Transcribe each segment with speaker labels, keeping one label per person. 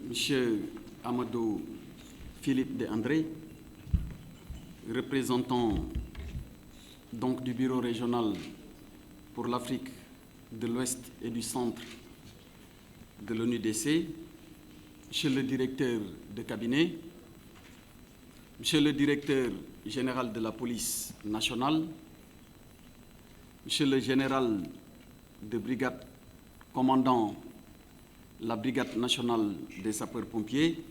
Speaker 1: Monsieur Amadou Philippe de André, représentant donc du Bureau régional pour l'Afrique de l'Ouest et du Centre de l'ONUDC, Monsieur le directeur de cabinet, Monsieur le directeur général de la police nationale, Monsieur le général de brigade commandant la brigade nationale des sapeurs-pompiers,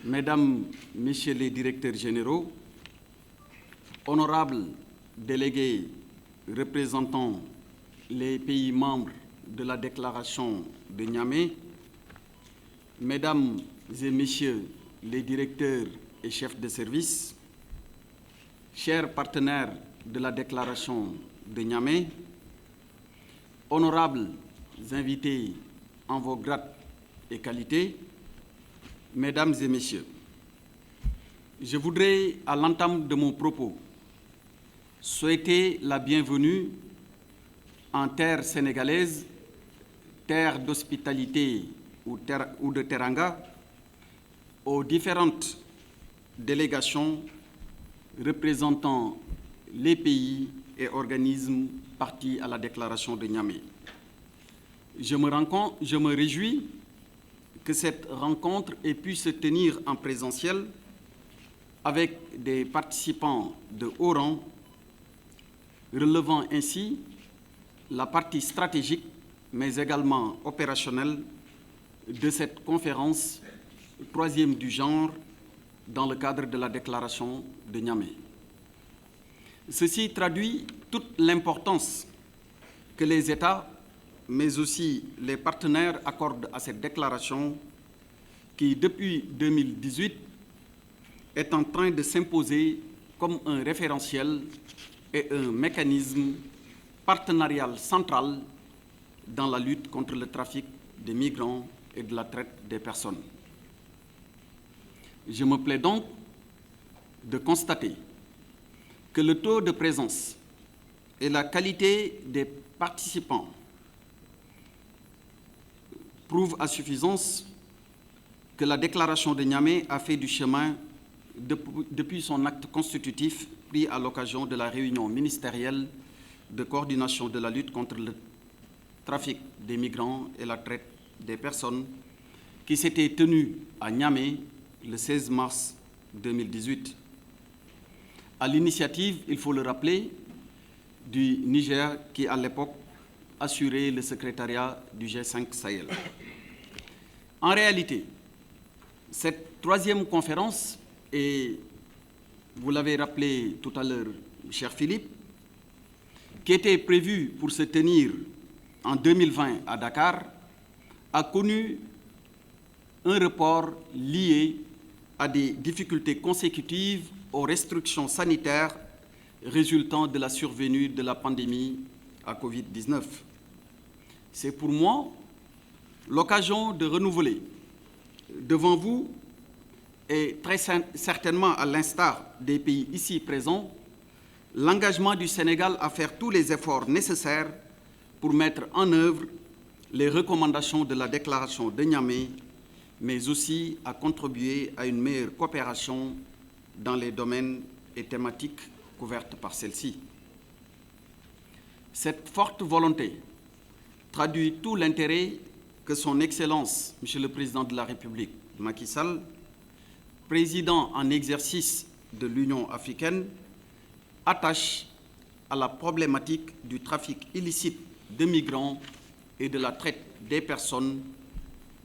Speaker 1: Mesdames, Messieurs les directeurs généraux, honorables délégués représentant les pays membres de la déclaration de Niamey, Mesdames et Messieurs les directeurs et chefs de service, chers partenaires de la déclaration de Niamey, honorables invités en vos grades et qualités, Mesdames et Messieurs, je voudrais, à l'entame de mon propos, souhaiter la bienvenue en terre sénégalaise, terre d'hospitalité ou de teranga, aux différentes délégations représentant les pays et organismes partis à la déclaration de Niamey. Je me réjouis que cette rencontre ait pu se tenir en présentiel avec des participants de haut rang, relevant ainsi la partie stratégique, mais également opérationnelle de cette conférence, troisième du genre, dans le cadre de la déclaration de Niamey. Ceci traduit toute l'importance que les États, mais aussi les partenaires accordent à cette déclaration qui, depuis 2018, est en train de s'imposer comme un référentiel et un mécanisme partenarial central dans la lutte contre le trafic des migrants et de la traite des personnes. Je me plais donc de constater que le taux de présence et la qualité des participants prouvent à suffisance que la déclaration de Niamey a fait du chemin depuis son acte constitutif pris à l'occasion de la réunion ministérielle de coordination de la lutte contre le trafic des migrants et la traite des personnes qui s'était tenue à Niamey le 16 mars 2018. À l'initiative, il faut le rappeler, du Niger qui, à l'époque, assurait le secrétariat du G5 Sahel. En réalité, cette troisième conférence, et vous l'avez rappelé tout à l'heure, cher Philippe, qui était prévue pour se tenir en 2020 à Dakar, a connu un report lié à des difficultés consécutives aux restrictions sanitaires résultant de la survenue de la pandémie à Covid-19. C'est pour moi l'occasion de renouveler devant vous, et très certainement à l'instar des pays ici présents, l'engagement du Sénégal à faire tous les efforts nécessaires pour mettre en œuvre les recommandations de la déclaration de Niamey, mais aussi à contribuer à une meilleure coopération dans les domaines et thématiques couvertes par celle-ci. Cette forte volonté traduit tout l'intérêt que son Excellence, Monsieur le Président de la République, Macky Sall, président en exercice de l'Union africaine, attache à la problématique du trafic illicite de migrants et de la traite des personnes,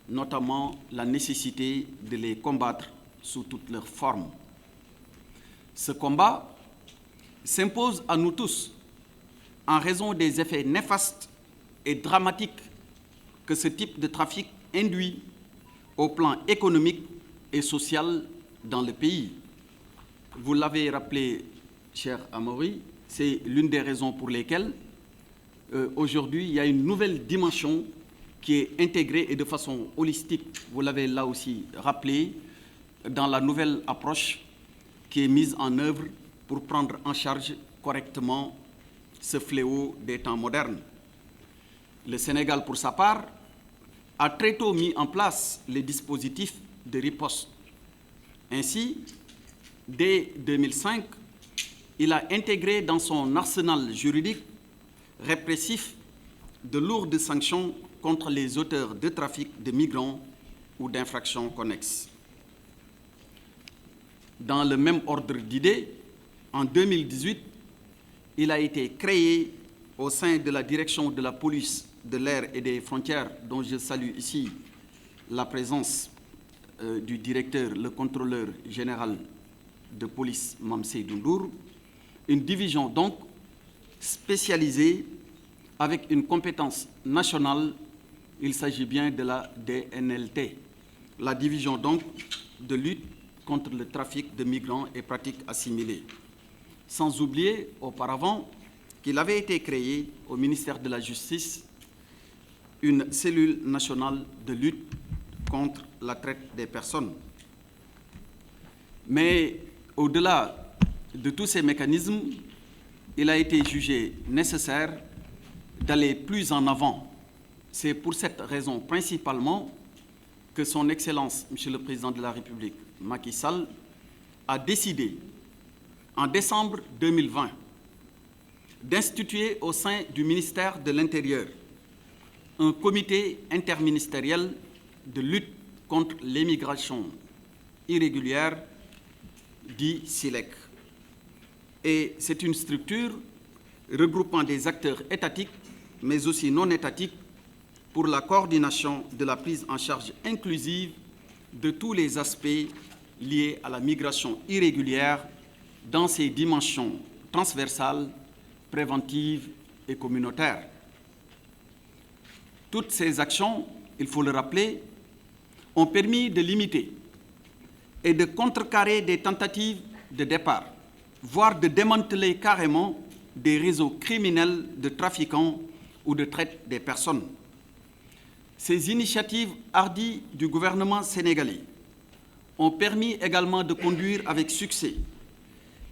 Speaker 1: notamment la nécessité de les combattre sous toutes leurs formes. Ce combat s'impose à nous tous en raison des effets néfastes et dramatiques que ce type de trafic induit au plan économique et social dans le pays. Vous l'avez rappelé, cher Amaury, c'est l'une des raisons pour lesquelles aujourd'hui il y a une nouvelle dimension qui est intégrée et de façon holistique, vous l'avez là aussi rappelé, dans la nouvelle approche qui est mise en œuvre pour prendre en charge correctement ce fléau des temps modernes. Le Sénégal, pour sa part, a très tôt mis en place les dispositifs de riposte. Ainsi, dès 2005, il a intégré dans son arsenal juridique répressif de lourdes sanctions contre les auteurs de trafic de migrants ou d'infractions connexes. Dans le même ordre d'idées, en 2018, il a été créé au sein de la direction de la police de l'air et des frontières, dont je salue ici la présence du directeur, le contrôleur général de police, Mame Seydou Ndour, une division donc spécialisée avec une compétence nationale. Il s'agit bien de la DNLT, la division donc de lutte contre le trafic de migrants et pratiques assimilées. Sans oublier auparavant qu'il avait été créé au ministère de la Justice une cellule nationale de lutte contre la traite des personnes. Mais au-delà de tous ces mécanismes, il a été jugé nécessaire d'aller plus en avant. C'est pour cette raison principalement que son Excellence, Monsieur le Président de la République, Macky Sall, a décidé en décembre 2020 d'instituer au sein du ministère de l'Intérieur un comité interministériel de lutte contre l'immigration irrégulière, dit SILEC. Et c'est une structure regroupant des acteurs étatiques, mais aussi non étatiques, pour la coordination de la prise en charge inclusive de tous les aspects liés à la migration irrégulière dans ses dimensions transversales, préventives et communautaires. Toutes ces actions, il faut le rappeler, ont permis de limiter et de contrecarrer des tentatives de départ, voire de démanteler carrément des réseaux criminels de trafiquants ou de traite des personnes. Ces initiatives hardies du gouvernement sénégalais ont permis également de conduire avec succès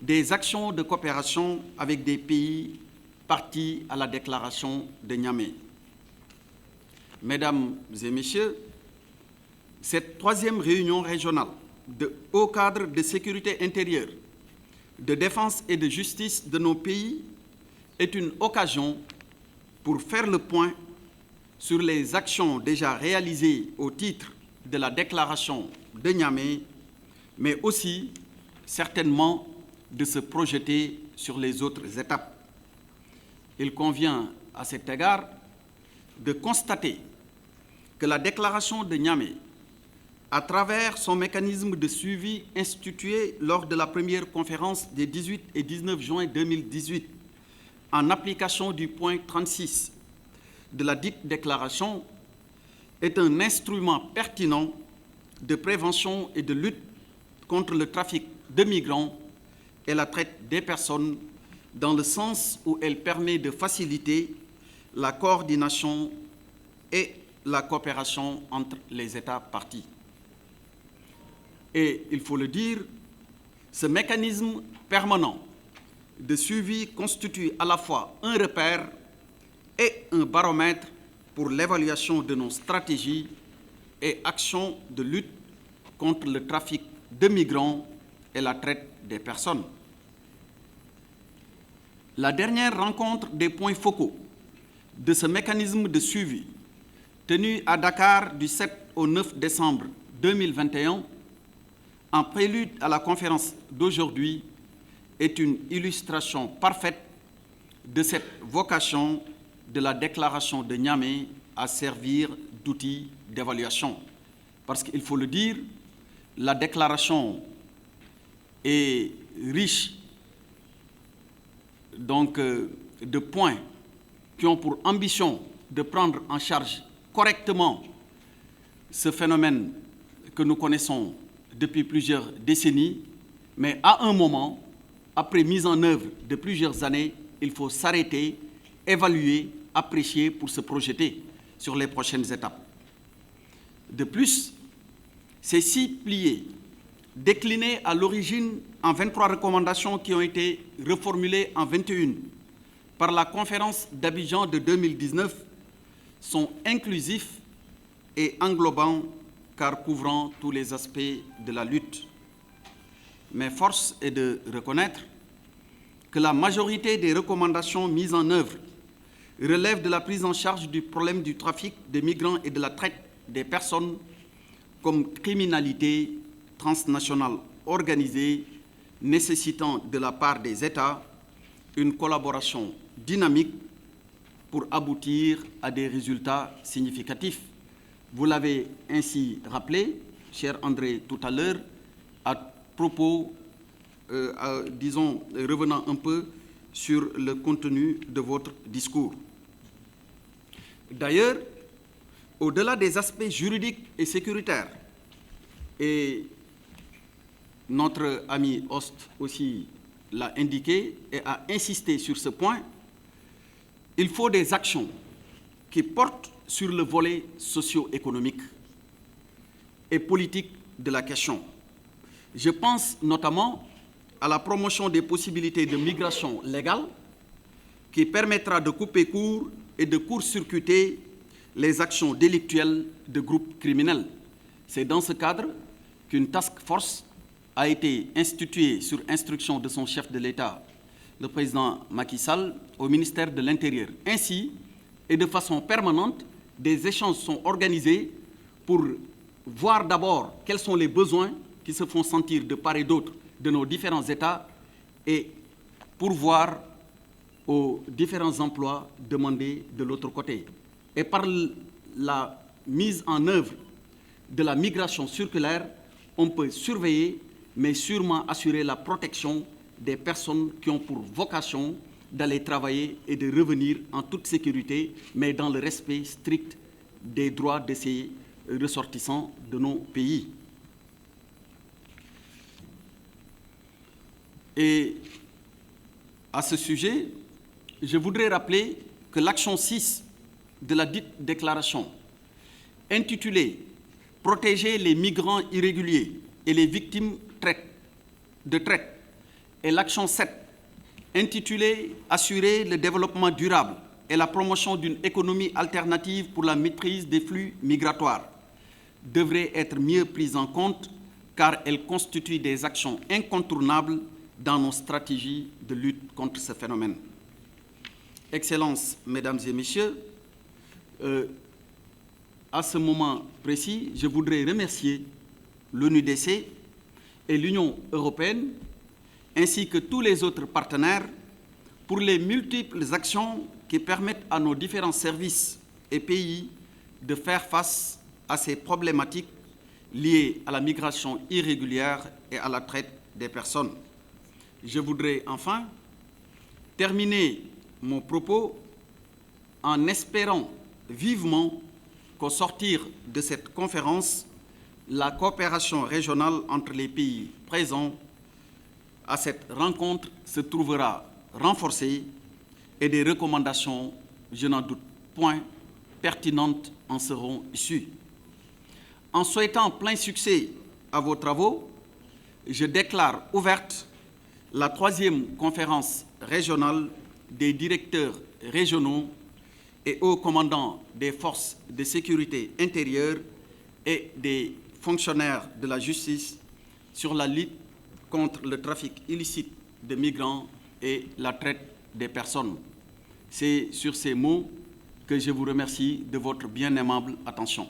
Speaker 1: des actions de coopération avec des pays partis à la déclaration de Niamey. Mesdames et Messieurs, cette troisième réunion régionale de haut cadre de sécurité intérieure, de défense et de justice de nos pays est une occasion pour faire le point sur les actions déjà réalisées au titre de la déclaration de Niamey, mais aussi certainement de se projeter sur les autres étapes. Il convient à cet égard de constater que la déclaration de Niamey, à travers son mécanisme de suivi institué lors de la première conférence des 18 et 19 juin 2018, en application du point 36 de la dite déclaration, est un instrument pertinent de prévention et de lutte contre le trafic de migrants et la traite des personnes, dans le sens où elle permet de faciliter la coordination et la coopération entre les États parties. Et il faut le dire, ce mécanisme permanent de suivi constitue à la fois un repère et un baromètre pour l'évaluation de nos stratégies et actions de lutte contre le trafic de migrants et la traite des personnes. La dernière rencontre des points focaux de ce mécanisme de suivi, tenue à Dakar du 7 au 9 décembre 2021, en prélude à la conférence d'aujourd'hui, est une illustration parfaite de cette vocation de la déclaration de Niamey à servir d'outil d'évaluation. Parce qu'il faut le dire, la déclaration est riche donc, de points qui ont pour ambition de prendre en charge correctement ce phénomène que nous connaissons depuis plusieurs décennies, mais à un moment, après mise en œuvre de plusieurs années, il faut s'arrêter, évaluer, apprécier pour se projeter sur les prochaines étapes. De plus, ces 6 piliers déclinées à l'origine en 23 recommandations qui ont été reformulées en 21 par la conférence d'Abidjan de 2019, sont inclusifs et englobants car couvrant tous les aspects de la lutte. Mais force est de reconnaître que la majorité des recommandations mises en œuvre relèvent de la prise en charge du problème du trafic des migrants et de la traite des personnes comme criminalité transnationale organisée, nécessitant de la part des États une collaboration dynamique pour aboutir à des résultats significatifs. Vous l'avez ainsi rappelé, cher André, tout à l'heure, à propos, disons, revenant un peu sur le contenu de votre discours. D'ailleurs, au-delà des aspects juridiques et sécuritaires, et notre ami Host aussi l'a indiqué et a insisté sur ce point, il faut des actions qui portent sur le volet socio-économique et politique de la question. Je pense notamment à la promotion des possibilités de migration légale qui permettra de couper court et de court-circuiter les actions délictuelles de groupes criminels. C'est dans ce cadre qu'une task force a été instituée sur instruction de son chef de l'État, le président Macky Sall, au ministère de l'Intérieur. Ainsi, et de façon permanente, des échanges sont organisés pour voir d'abord quels sont les besoins qui se font sentir de part et d'autre de nos différents États et pourvoir aux différents emplois demandés de l'autre côté. Et par la mise en œuvre de la migration circulaire, on peut surveiller, mais sûrement assurer la protection des personnes qui ont pour vocation d'aller travailler et de revenir en toute sécurité, mais dans le respect strict des droits de ces ressortissants de nos pays. Et à ce sujet, je voudrais rappeler que l'action 6 de la dite déclaration, intitulée « Protéger les migrants irréguliers et les victimes de traite » et l'action 7, intitulée « Assurer le développement durable et la promotion d'une économie alternative pour la maîtrise des flux migratoires » devraient être mieux prises en compte car elles constituent des actions incontournables dans nos stratégies de lutte contre ce phénomène. Excellences, Mesdames et Messieurs, à ce moment précis, je voudrais remercier l'ONUDC et l'Union européenne, ainsi que tous les autres partenaires, pour les multiples actions qui permettent à nos différents services et pays de faire face à ces problématiques liées à la migration irrégulière et à la traite des personnes. Je voudrais enfin terminer mon propos en espérant vivement qu'au sortir de cette conférence, la coopération régionale entre les pays présents à cette rencontre se trouvera renforcée et des recommandations, je n'en doute point, pertinentes en seront issues. En souhaitant plein succès à vos travaux, je déclare ouverte la 3e conférence régionale des directeurs régionaux et hauts commandants des forces de sécurité intérieure et des fonctionnaires de la justice sur la lutte contre le trafic illicite de migrants et la traite des personnes. C'est sur ces mots que je vous remercie de votre bien aimable attention.